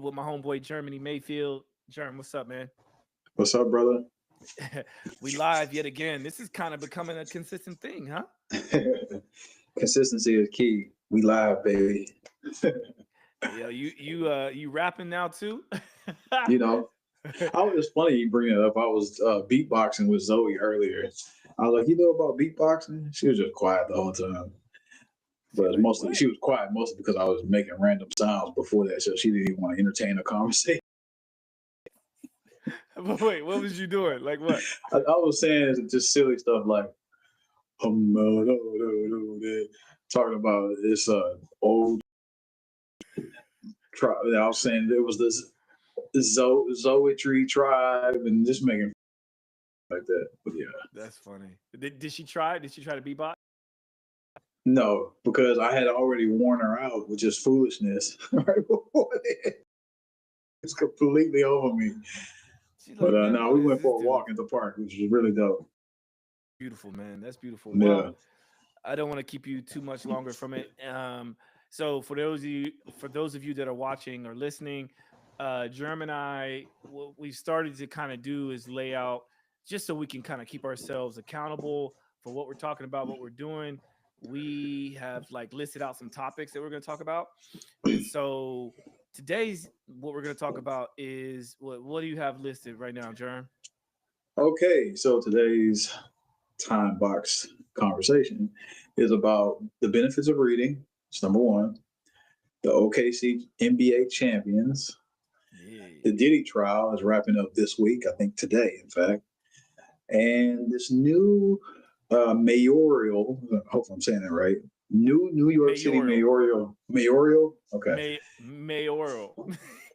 with my homeboy Germany Mayfield. Germ, what's up, man? What's up, brother? We live yet again. This is kind of becoming a consistent thing, huh? Consistency is key. We live, baby. Yeah, you rapping now too? You know, I was just funny you bring it up. I was beatboxing with Zoe earlier. I was like, you know about beatboxing? She was just quiet the whole time. She's But like, mostly what? she was quiet mostly because I was making random sounds before that, so she didn't even want to entertain a conversation. But wait, what was you doing? Like what? I was saying just silly stuff like talking about this old tribe. I was saying there was this Zoetry tribe and just making like that. But yeah. That's funny. Did she try? Did she try to beatbox? No, because I had already worn her out with just foolishness right before that. It's completely over me. She's But like, man, no, what we is went this for a dude? walk in the park, which was really dope. Beautiful, man. That's beautiful. Yeah. Well, I don't want to keep you too much longer from it. So for those of you that are watching or listening, Germ and I, what we've started to kind of do is lay out just so we can kind of keep ourselves accountable for what we're talking about, what we're doing. We have like listed out some topics that we're going to talk about, and so today's what we're going to talk about is what do you have listed right now, Germ? Okay, so today's time box conversation is about the benefits of reading. It's number one. The OKC NBA champions. The Yeah. Diddy trial is wrapping up this week, I think today, in fact. And this new mayoral, I hope I'm saying that right. New York City Mayoral. mayoral. Okay, Mayoral.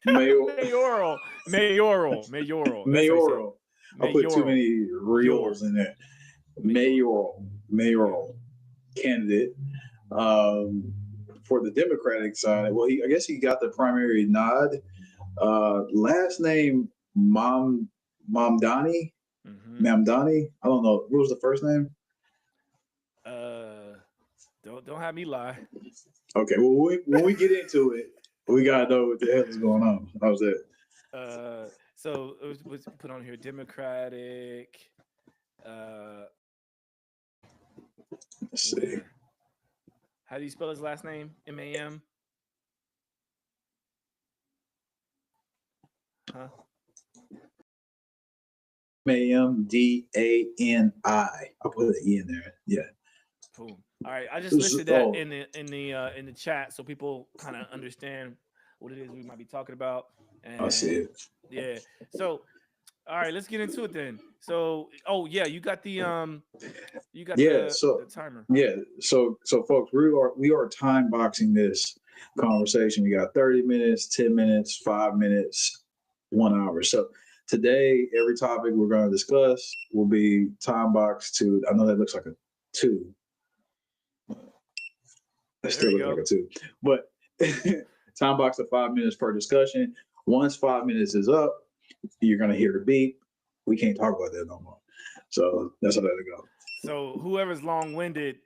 mayor Mayoral. That's how you say it. mayoral. I put too Mayoral. many Your. reels in there. Mayoral. Yeah. Mayoral candidate um, for the Democratic side. Well, I guess he got the primary nod. Last name Mamdani. Mm-hmm. Mamdani. I don't know. What was the first name? Uh, don't have me lie. Okay. Well, when we get into it, we gotta know what the hell is going on. How's that? So it was put on here Democratic. Uh, Let's see. where? How do you spell his last name? M-A-M. Huh? Mamdani. I put an E in there. Yeah. Boom. All right. I just listed that Oh, in the chat so people kind of understand what it is we might be talking about. I see And it. yeah. So all right, let's get into it then. So oh yeah, you got Yeah. the So timer. yeah. So folks, we are time boxing this conversation. We got 30 minutes, 10 minutes, 5 minutes, 1 hour. So today, every topic we're going to discuss will be time boxed to. I know that looks like a two. That There still we looks like go. a two, but time box of 5 minutes per discussion. Once 5 minutes is up, you're going to hear the beep. We can't talk about that no more. So that's how that'll go. So whoever's long-winded,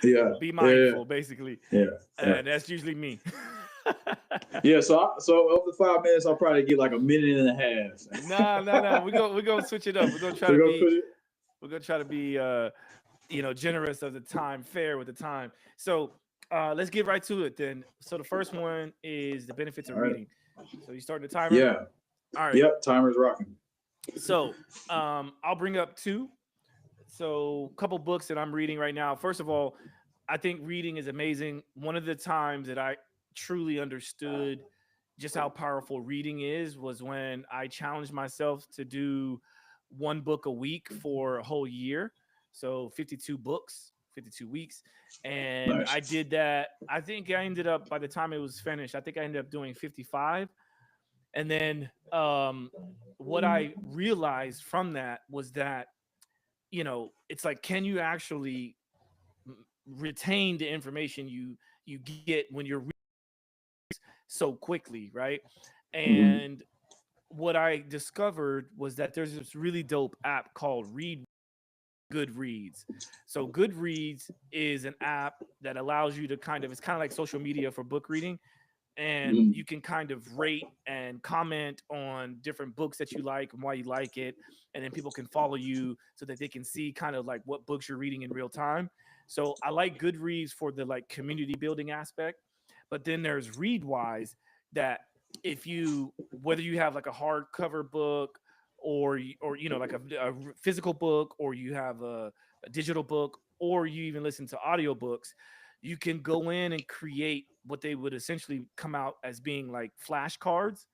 Yeah, be yeah, mindful, basically. yeah, yeah. And that's usually me. Yeah, so of the 5 minutes, I'll probably get like a minute and a No, no, no. half. We're gonna switch it up. We're gonna put it. We're gonna try to be generous of the time, fair with the time. So let's get right to it then. So the first one is the benefits of All right. reading. So you start the timer. Yeah. All right. Yep. Timer's rocking. So I'll bring up two. So a couple books that I'm reading right now. First of all, I think reading is amazing. One of the times that I truly understood just how powerful reading is was when I challenged myself to do one book a week for a whole year. So 52 books, 52 weeks. And I Nice. did that. I think I ended up, by the time it was finished, I think I ended up doing 55. And then what I realized from that was that, it's like, can you actually retain the information you get when you're so quickly, right? Mhm. And what I discovered was that there's this really dope app called Goodreads. So Goodreads is an app that allows you to it's kind of like social media for book reading, and you can kind of rate and comment on different books that you like and why you like it, and then people can follow you so that they can see kind of like what books you're reading in real time. So I like Goodreads for the like community building aspect, but then there's Readwise that if you, whether you have like a hardcover book or you know like a physical book, or you have a digital book, or you even listen to audiobooks, you can go in and create what they would essentially come out as being like flashcards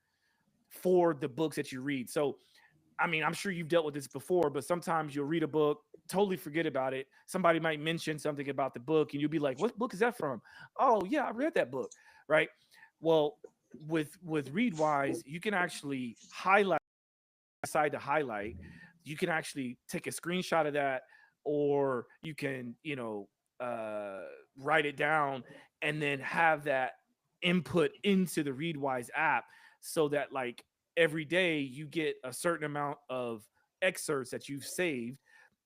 for the books that you read. So, I mean, I'm sure you've dealt with this before, but sometimes you'll read a book, totally forget about it. Somebody might mention something about the book, and you'll be like, "What book is that from?" "Oh, yeah, I read that book." Right? Well, with Readwise, you can actually highlight, decide to highlight. You can actually take a screenshot of that, or you can, uh, write it down and then have that input into the Readwise app, so that like every day you get a certain amount of excerpts that you've saved.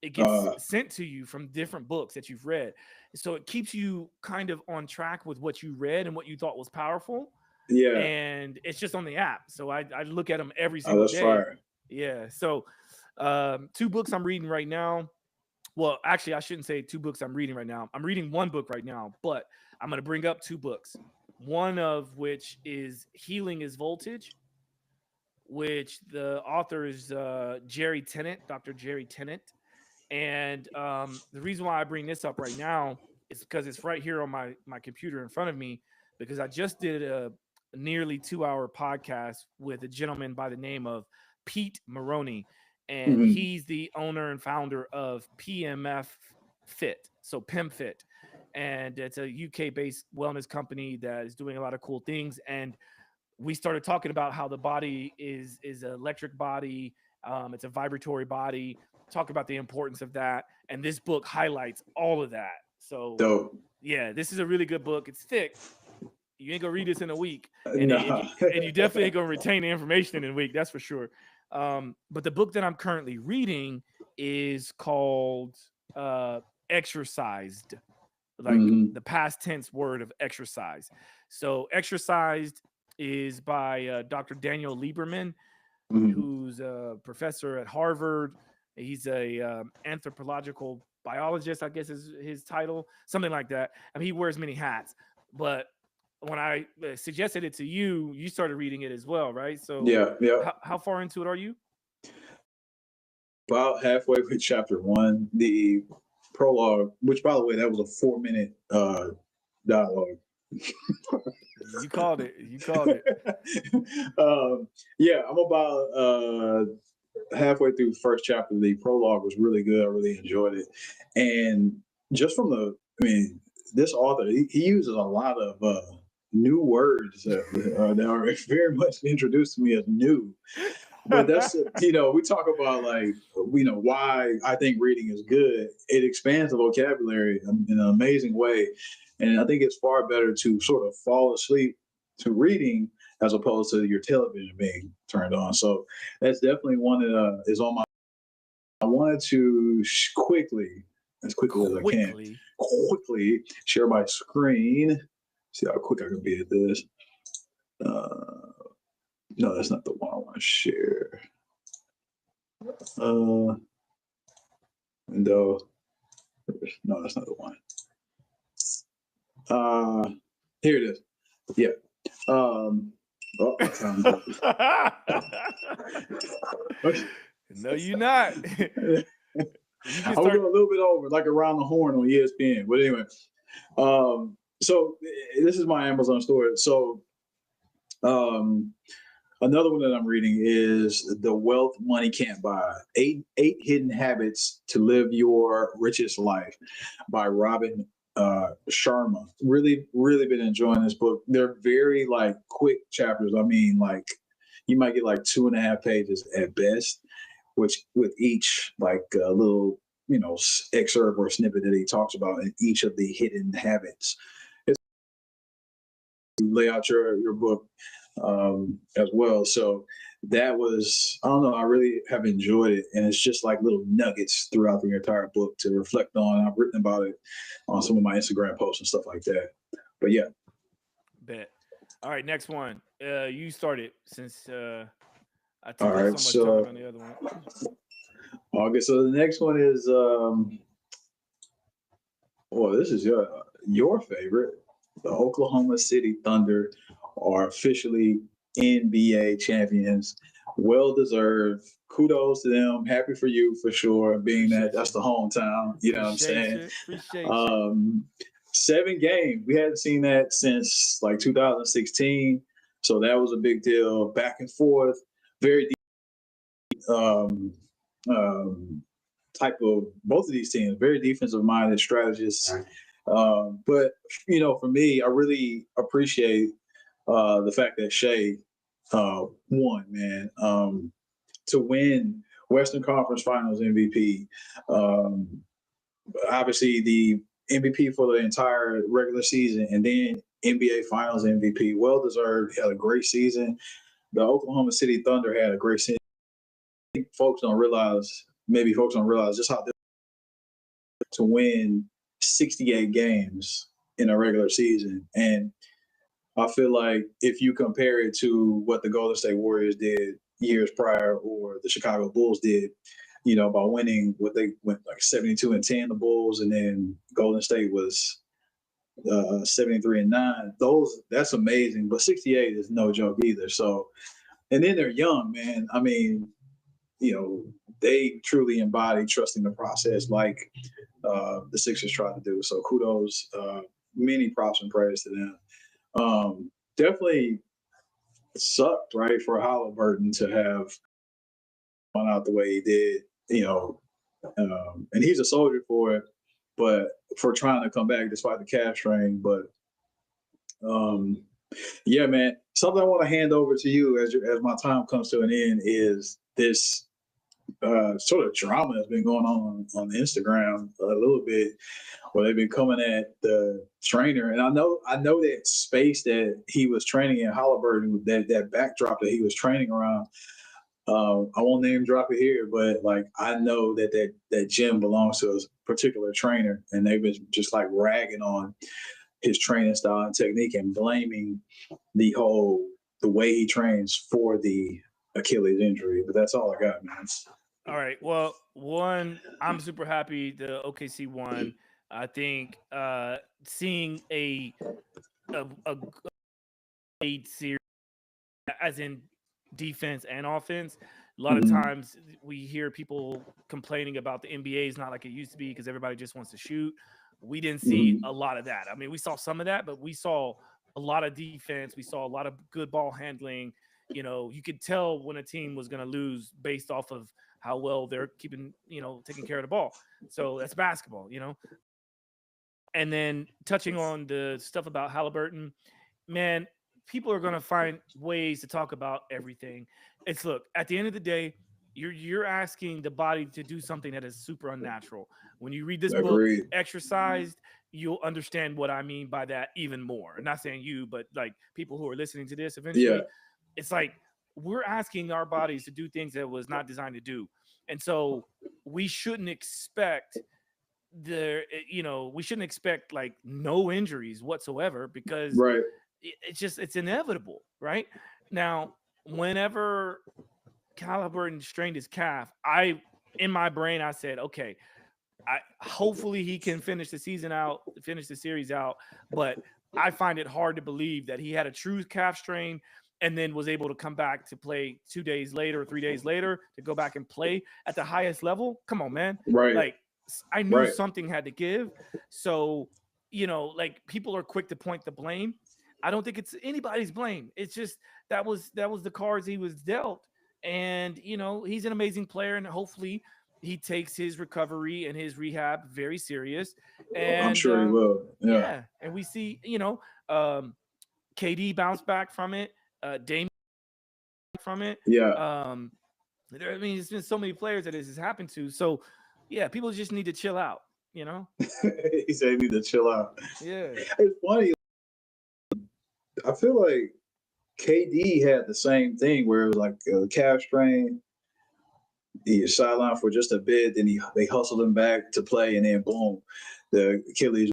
It gets sent to you from different books that you've read. So it keeps you kind of on track with what you read and what you thought was powerful. Yeah. And it's just on the app. So I look at them every Oh, single that's day. fire. Yeah. So two books I'm reading right now. Well, actually, I shouldn't say two books I'm reading right now. I'm reading one book right now, but I'm going to bring up two books. One of which is Healing is Voltage, which the author is Jerry Tennant, Dr. Jerry Tennant. And the reason why I bring this up right now is because it's right here on my computer in front of me, because I just did a nearly 2 hour podcast with a gentleman by the name of Pete Maroney. And he's the owner and founder of PMF Fit, so PemFit. And it's a UK based wellness company that is doing a lot of cool things. And we started talking about how the body is an electric body, it's a vibratory body. Talk about the importance of that, and this book highlights all of that. So, Dope. yeah, this is a really good book. It's thick. You ain't gonna read this in a week, and Nah. you definitely ain't gonna retain the information in a week. That's for sure. But the book that I'm currently reading is called Exercised, like the past tense word of exercise. So, Exercised is by Dr. Daniel Lieberman, who's a professor at Harvard. He's a anthropological biologist, I guess is his title, something like that. I mean, he wears many hats. But when I suggested it to you, you started reading it as well, right? So, Yeah. how far into it are you? About halfway with chapter one, the prologue, which by the way, that was a 4 minute dialogue. You called it. You called it. Yeah, I'm about halfway through the first chapter. The prologue was really good. I really enjoyed it. And just from this author, he uses a lot of new words that are very much introduced to me as new. But that's, we talk about like, why I think reading is good. It expands the vocabulary in an amazing way. And I think it's far better to sort of fall asleep to reading as opposed to your television being turned on. So that's definitely one that is on my. I wanted to quickly, as quickly as I can, quickly share my screen. See how quick I can be at this. No, that's not the one I want to share. Window. No, that's not the one. Here it is. Yeah. I found it. No, you're not. I'm going a little bit over, like around the horn on ESPN. But anyway, so this is my Amazon store. So another one that I'm reading is The Wealth Money Can't Buy: Eight Hidden Habits to Live Your Richest Life by Robin Sharma. Really, really been enjoying this book. They're very like quick chapters. I mean, like you might get like 2.5 pages at best, which with each like little excerpt or snippet that he talks about in each of the hidden habits. It's lay out your book as well. So that was, I don't know, I really have enjoyed it. And it's just like little nuggets throughout the entire book to reflect on. I've written about it on some of my Instagram posts and stuff like that. But yeah. Bet. All right, next one. You started since I All took up right, so much time so on the other one. okay, so the next one is well, this is your favorite. The Oklahoma City Thunder are officially NBA champions. Well deserved. Kudos to them. Happy for you for sure, being that Appreciate that's you. the hometown. You know what I'm Appreciate saying? you. Appreciate you. Um, 7 games. We hadn't seen that since like 2016. So that was a big deal. Back and forth. Very um, um, type of both of these teams, very defensive minded strategists. But for me, I really appreciate the fact that Shea won, man. To win Western Conference Finals MVP, um, obviously the MVP for the entire regular season, and then NBA Finals MVP, well deserved. Had a great season. The Oklahoma City Thunder had a great season. Folks don't realize, maybe folks don't realize just how to win 68 games in a regular season. And I feel like if you compare it to what the Golden State Warriors did years prior or the Chicago Bulls did, by winning what they went like 72-10, the Bulls, and then Golden State was 73-9. That's amazing. But 68 is no joke either. So, and then they're young, man. I mean, they truly embody trusting the process like the Sixers try to do. So kudos, many props and praise to them. Definitely sucked, right, for Halliburton to have gone out the way he did, and he's a soldier for it, but for trying to come back despite the calf strain. But yeah, man, something I want to hand over to you as my time comes to an end is this sort of drama that's been going on Instagram a little bit, where they've been coming at the trainer. And I know that space that he was training in, Halliburton, that backdrop that he was training around. I won't name drop it here, but like I know that gym belongs to a particular trainer, and they've been just like ragging on his training style and technique and blaming the way he trains for the Achilles injury. But that's all I got, man. All right. Well, one, I'm super happy the OKC won. I think seeing a great series, as in defense and offense. A lot of Mhm. times we hear people complaining about the NBA is not like it used to be because everybody just wants to shoot. We didn't see Mhm. a lot of that. I mean, we saw some of that, but we saw a lot of defense. We saw a lot of good ball handling. You could tell when a team was going to lose based off of how well they're keeping, taking care of the ball. So that's basketball. And then touching on the stuff about Halliburton, man, people are gonna find ways to talk about everything. Look, at the end of the day, you're asking the body to do something that is super unnatural. When you read this book, Agreed. Exercised, you'll understand what I mean by that even more. I'm not saying you, but like people who are listening to this Yeah. eventually, it's like we're asking our bodies to do things that was not designed to do. And so we shouldn't expect we shouldn't expect like no injuries whatsoever because Right. it's inevitable, right? Now, whenever Halliburton strained his calf, in my brain I said, okay, I hopefully he can finish the series out, but I find it hard to believe that he had a true calf strain and then was able to come back to play 2 days later or 3 days later to go back and play at the highest level. Come on, man. Right. Like I knew Right. something had to give. So, like people are quick to point the blame. I don't think it's anybody's blame. It's just that was the cards he was dealt. And he's an amazing player, and hopefully he takes his recovery and his rehab very serious. I'm And sure he will. Yeah. yeah, and we see, um, KD bounced back from it, Dame from it. Yeah. I mean, there's been so many players that this has happened to. So yeah, people just need to chill out, you know? He said he need to chill out. Yeah. It's funny. I feel like KD had the same thing where it was like a calf strain. He was sidelined for just a bit, then they hustled him back to play, and then boom, the Achilles.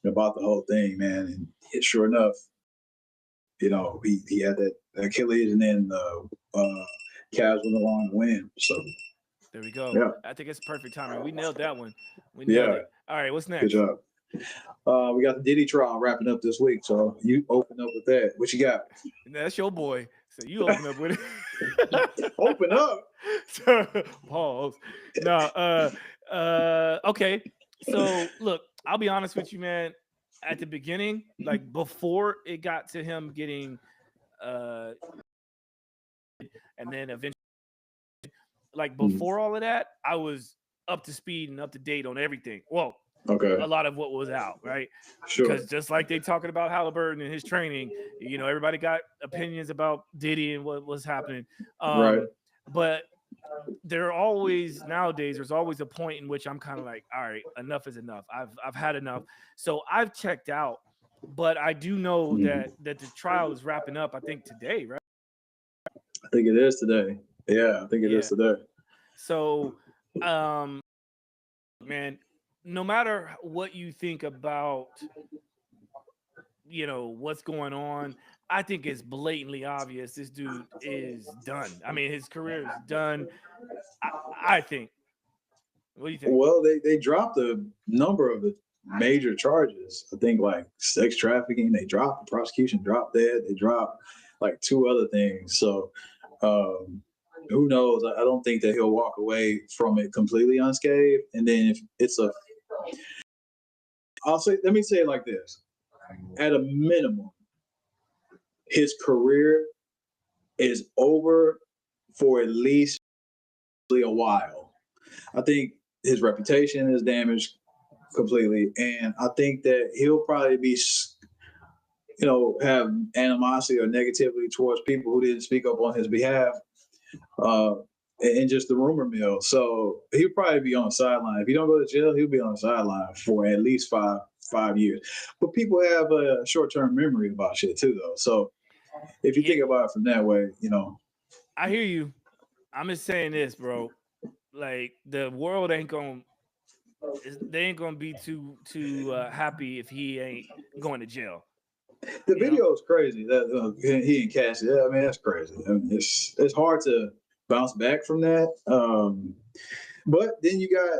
about the whole thing, man. And sure enough, he had that Achilles, and then Cavs went along to win. So there we go. yeah, I think it's perfect timing. We nailed that one. We nailed yeah, it. All right, what's good next? job. We got the Diddy trial wrapping up this week, so you open up with that. What you got? That's your boy. So you open up with it. Open up. So, pause. No, okay. So look, I'll be honest with you, man. At the beginning, like before it got to him getting and then eventually like before all of that, I was up to speed and up to date on everything. Well, Okay, a lot of what was out, right? sure. Because just like they talking about Halliburton and his training, everybody got opinions about Diddy and what was happening. Right. But there are always nowadays, there's always a point in which I'm kind of like, all right, enough is enough. I've had enough. So I've checked out, but I do know that the trial is wrapping up, I think today, right? I think it is today. Yeah, I think it is today. So man, no matter what you think about what's going on, I think it's blatantly obvious this dude is done. I mean, his career is done. I think. What do you think? Well, they dropped a number of the major charges. I think like sex trafficking, they dropped. The prosecution dropped that. They dropped like two other things. So who knows? I don't think that he'll walk away from it completely unscathed. And then if it's let me say it like this: at a minimum, his career is over for at least a while. I think his reputation is damaged completely, and I think that he'll probably be, have animosity or negativity towards people who didn't speak up on his behalf, and just the rumor mill. So he'll probably be on the sideline. If he don't go to jail, he'll be on the sideline for at least five years. But people have a short-term memory about shit too, though. So if you think about it from that way, I hear you. I'm just saying this, bro. Like the world ain't gonna, they ain't gonna be too happy if he ain't going to jail. The video is crazy. That he and Cassie. I mean, that's crazy. I mean, it's hard to bounce back from that. But then you got,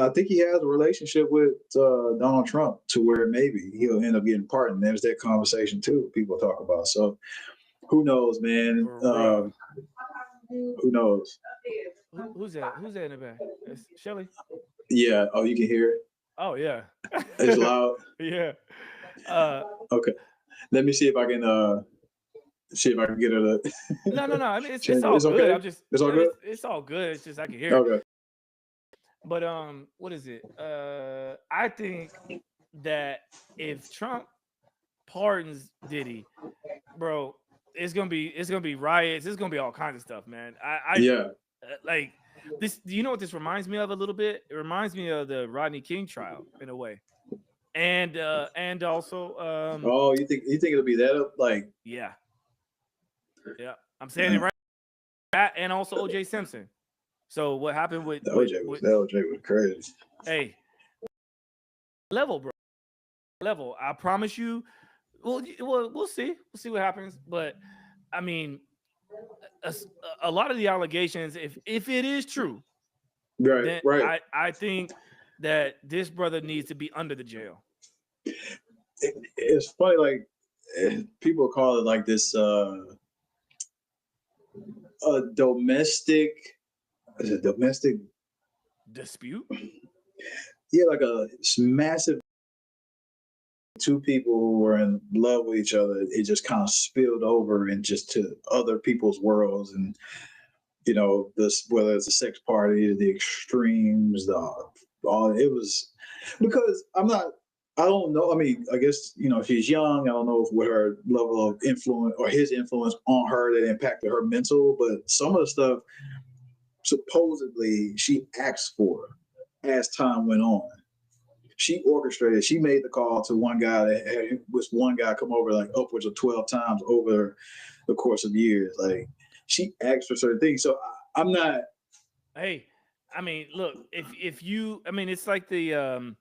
I think he has a relationship with Donald Trump to where maybe he'll end up getting pardoned. There's that conversation too. People talk about. So who knows, man? Who knows? Who's that? Who's that in the back? It's Shelly. Yeah. Oh, you can hear it. Oh yeah. It's loud. Yeah. Okay. Let me see if I can get her to. No. I mean, it's all good. Okay? I'm just. It's all good. It's all good. It's just I can hear. Okay. It. But what is it? I think that if Trump pardons Diddy, bro, it's gonna be riots. It's gonna be all kinds of stuff, man. Like this. Do you know what this reminds me of a little bit? It reminds me of the Rodney King trial in a way, and also. Oh, you think it'll be that up? Like yeah. I'm saying it right. That and also O.J. Simpson. So what happened with OJ was crazy. Hey, level, bro. Level. I promise you. Well, we'll see. We'll see what happens. But I mean, a lot of the allegations, if it is true, then right. I think that this brother needs to be under the jail. It's funny, like people call it like this a domestic. Is it domestic dispute? Yeah, like a massive. Two people who were in love with each other, it just kind of spilled over and just to other people's worlds, and this, whether it's the sex parties, the extremes, all it was, because I don't know. I mean, I guess she's young. I don't know what her level of influence or his influence on her that impacted her mental, but some of the stuff supposedly she asked for as time went on. She orchestrated. She made the call to one guy come over like upwards of 12 times over the course of years. Like she asked for certain things. So I'm not. Hey, I mean, look, if you, I mean, it's like the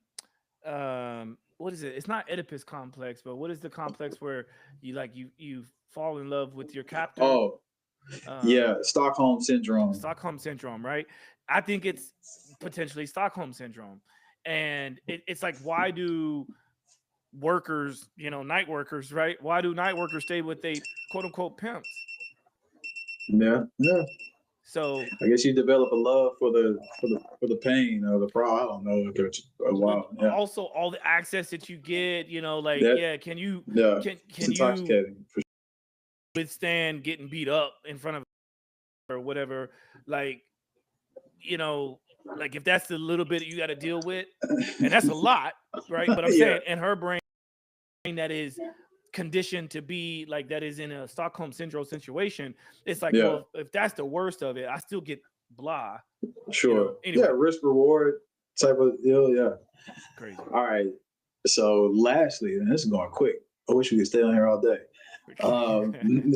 what is it? It's not Oedipus complex, but what is the complex where you fall in love with your captor? Oh, Um, yeah, Stockholm syndrome. Stockholm syndrome, right? I think it's potentially Stockholm syndrome, and it's like, why do workers, night workers, right? Why do night workers stay with they quote unquote pimps? Yeah, yeah. So I guess you develop a love for the pain or the problem. I don't know. A while. Yeah, also all the access that you get, like, that yeah, can you yeah, it's can you intoxicating. withstand getting beat up in front of or whatever? Like, you know, like if that's the little bit you got to deal with, and that's a lot, right? But I'm Yeah, saying in her brain that is conditioned to be like that is in a Stockholm syndrome situation, it's like, yeah, well, if that's the worst of it, I still get blah, sure. Yeah, Anyway, risk reward type of deal. Yeah. crazy. All right. So, lastly, and this is going quick. I wish we could stay on here all day.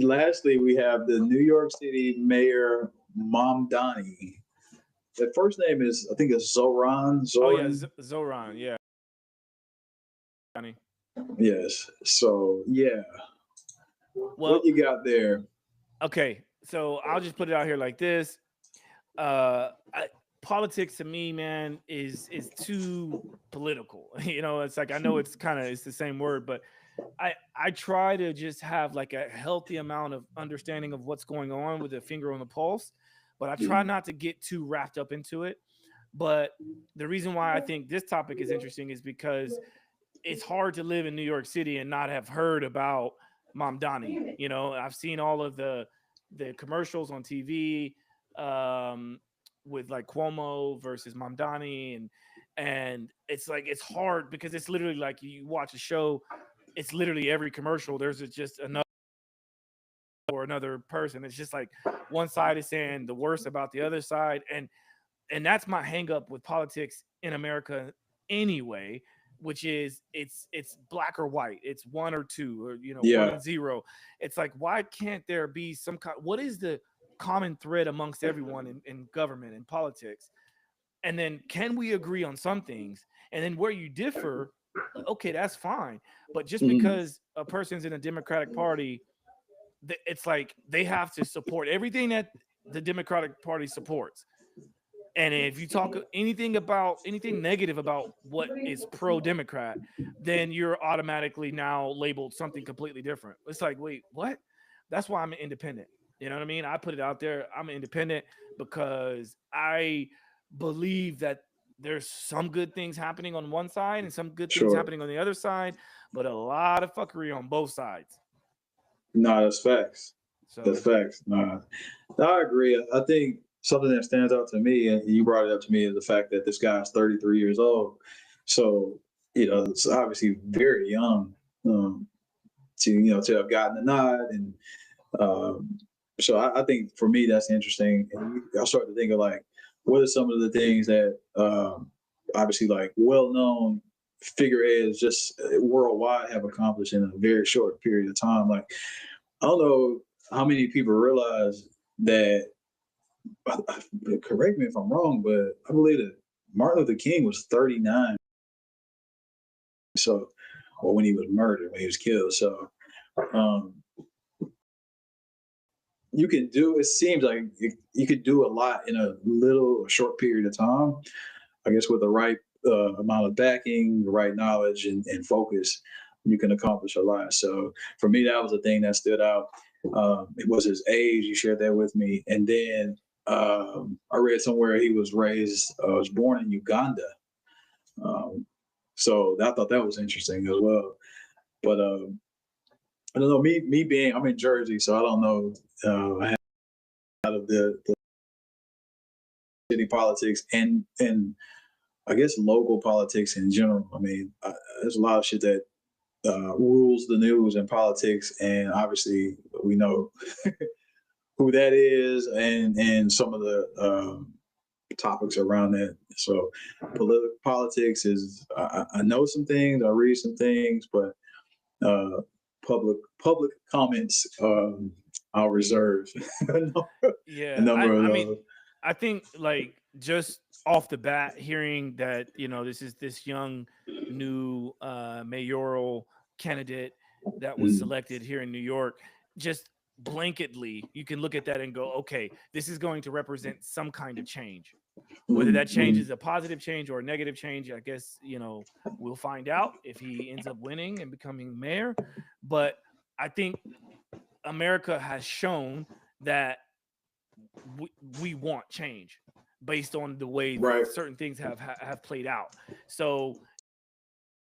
Lastly, we have the New York City Mayor Mamdani. The first name is, I think, it's Zohran. Oh yeah, Zoran. Zoran, yeah. Johnny. Yes. So, yeah. What Well, you got there? okay, so I'll just put it out here like this. I, politics to me, man, is too political. It's like, I know it's the same word, but I try to just have like a healthy amount of understanding of what's going on with a finger on the pulse, but I try not to get too wrapped up into it. But the reason why I think this topic is interesting is because it's hard to live in New York City and not have heard about Mamdani. I've seen all of the commercials on TV, um, with like Cuomo versus Mamdani, and it's like it's hard because it's literally like you watch a show, it's literally every commercial. There's just another or another person. It's just like one side is saying the worst about the other side, and that's my hang up with politics in America anyway, which is it's black or white, it's one or two, or one Yeah. and zero. It's like, why can't there be some kind, what is the common thread amongst everyone in government and politics? And then can we agree on some things? And then where you differ, okay, that's fine. But just Mhm. because a person's in a Democratic Party, it's like they have to support everything that the Democratic Party supports. And if you talk anything negative about what is pro Democrat, then you're automatically now labeled something completely different. It's like, wait, what? That's why I'm an independent. You know what I mean? I put it out there. I'm an independent because I believe that there's some good things happening on one side and some good things Sure. happening on the other side, but a lot of fuckery on both sides. No, that's facts. That's So facts. No, I agree. I think something that stands out to me, and you brought it up to me, is the fact that this guy is 33 years old. So, it's obviously very young, to have gotten the nod. And so I think for me, that's interesting. And I start to think of like, what are some of the things that obviously like well-known figureheads just worldwide have accomplished in a very short period of time. Like, I don't know how many people realize that. Correct me if I'm wrong, but I believe that Martin Luther King was 39. So, or when he was murdered, when he was killed. So, um, you can do. It seems like you could do a lot in a little short period of time. I guess with the right amount of backing, the right knowledge, and focus, you can accomplish a lot. So for me, that was the thing that stood out. It was his age. You shared that with me, and then I read somewhere he was was born in Uganda. Um, so I thought that was interesting as well. But I don't know. Me being I'm in Jersey, so I don't know. I have out of the city politics and I guess local politics in general. I mean, there's a lot of shit that rules the news and politics, and obviously we know who that is, and some of the topics around that. So, politics is I know some things, I read some things, but uh, public comments I'll reserve a yeah, number I of I mean, those. I think like just off the bat, hearing that, this is this young new mayoral candidate that was selected here in New York, just blanketly, you can look at that and go, okay, this is going to represent some kind of change. Whether that change is a positive change or a negative change, I guess, we'll find out if he ends up winning and becoming mayor. But I think America has shown that we want change based on the way Right. certain things have played out. So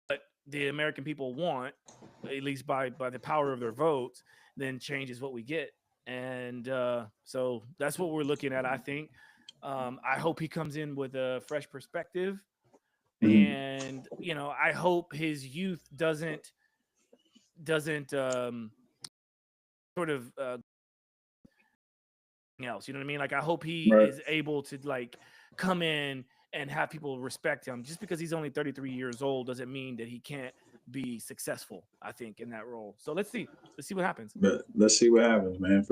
what the American people want, at least by the power of their votes, then change is what we get. And so that's what we're looking at, I think. I hope he comes in with a fresh perspective. And, I hope his youth doesn't sort of else. You know what I mean? Like, I hope he Right. is able to like come in and have people respect him. Just because he's only 33 years old doesn't mean that he can't be successful, I think, in that role. So let's see what happens. But let's see what happens, man.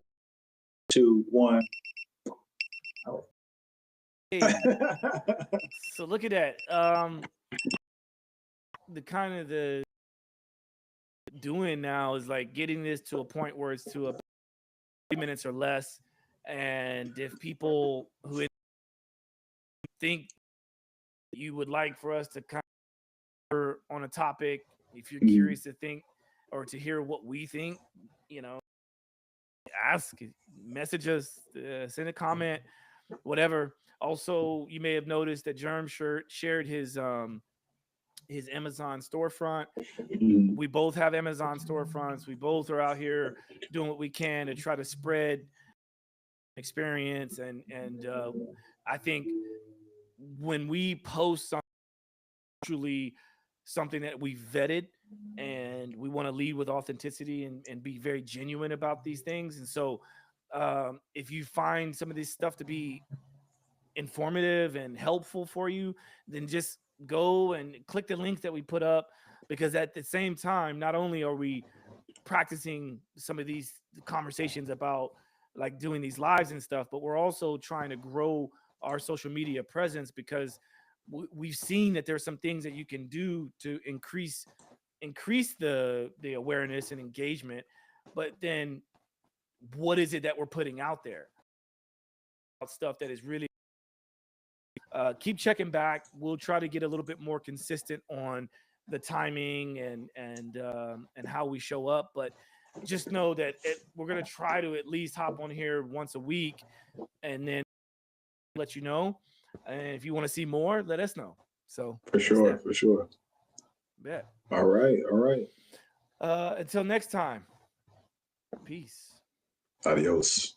2, 1. Oh. Hey, so look at that. The kind of the doing now is like getting this to a point where it's to 30 minutes or less. And if people who think you would like for us to kind of on a topic, if you're curious to think or to hear what we think, ask, message us, send a comment, whatever. Also, you may have noticed that Germ shared his Amazon storefront. We both have Amazon storefronts. We both are out here doing what we can to try to spread experience. And I think when we post something, truly something that we vetted, and we want to lead with authenticity and be very genuine about these things. And so if you find some of this stuff to be informative and helpful for you, then just go and click the link that we put up, because at the same time, not only are we practicing some of these conversations about like doing these lives and stuff, but we're also trying to grow our social media presence, because we've seen that there's some things that you can do to increase the awareness and engagement. But then what is it that we're putting out there? Stuff that is really keep checking back. We'll try to get a little bit more consistent on the timing and how we show up. But just know that we're going to try to at least hop on here once a week, and then let you know. And if you want to see more, let us know. So for sure. Yeah. All right. Until next time. Peace. Adios.